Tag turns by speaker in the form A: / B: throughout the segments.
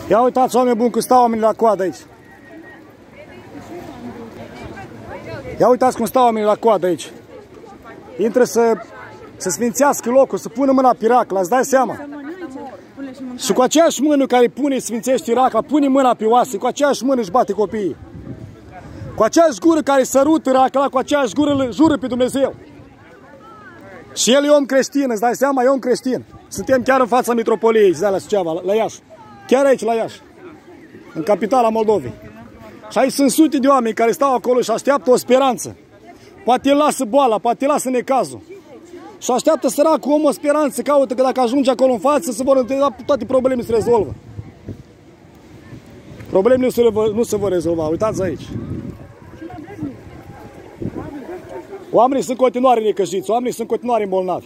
A: Ia uitați, oameni buni, cum stau oamenii la coadă aici. Ia uitați cum stau oamenii la coadă aici. Intră să sfințească locul, să pună mâna pe racla, îți dai seama? Și cu aceeași mână care pune, sfințește racla, pune mâna pe oase, cu aceeași mână își bate copiii. Cu aceeași gură care sărută racla, cu aceeași gură îl jură pe Dumnezeu. Și el e om creștin, îți dai seama? E om creștin. Suntem chiar în fața metropoliei, la Suceava, la Iași. Chiar aici, la Iași. În capitala Moldovei. Și aici sunt sute de oameni care stau acolo și așteaptă o speranță. Poate îl lasă boala, poate îl lasă necazul. Și așteaptă săracul om o speranță, caută că dacă ajunge acolo în față, se vor întâlni, toate problemele se rezolvă. Problemele nu se vor rezolva, uitați aici. Oamenii sunt în continuare necăjiți, oamenii sunt în continuare bolnavi.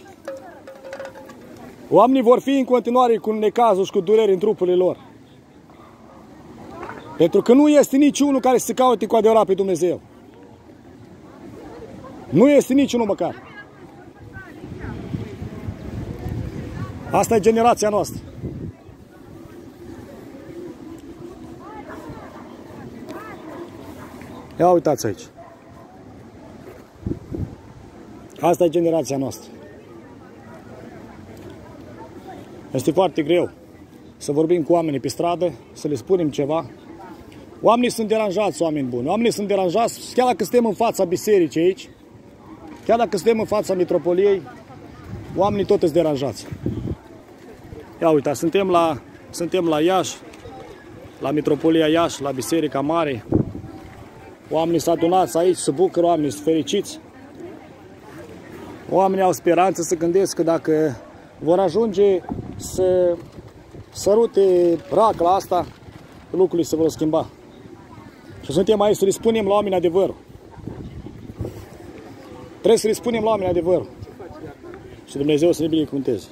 A: Oamenii vor fi în continuare cu necazuri și cu dureri în trupurile lor. Pentru că nu este niciunul care să caute cu adevărat pe Dumnezeu. Nu este niciunul măcar. Asta e generația noastră. Ia uitați aici. Asta e generația noastră. Este foarte greu să vorbim cu oamenii pe stradă, să le spunem ceva. Oamenii sunt deranjați, oameni buni. Oamenii sunt deranjați, chiar dacă suntem în fața bisericii aici, chiar dacă suntem în fața metropoliei, oamenii tot sunt deranjați. Ia uita, suntem la Iași, la metropolia Iași, la Biserica Mare. Oamenii s-au adunat aici, se bucură, oamenii sunt fericiți. Oamenii au speranță, să gândesc că dacă vor ajunge să sărute racla asta, lucrurile se vor schimba. Și suntem aici să le spunem la oameni adevărul. Trebuie să le spunem la oameni adevărul. Și Dumnezeu să ne binecuvânteze.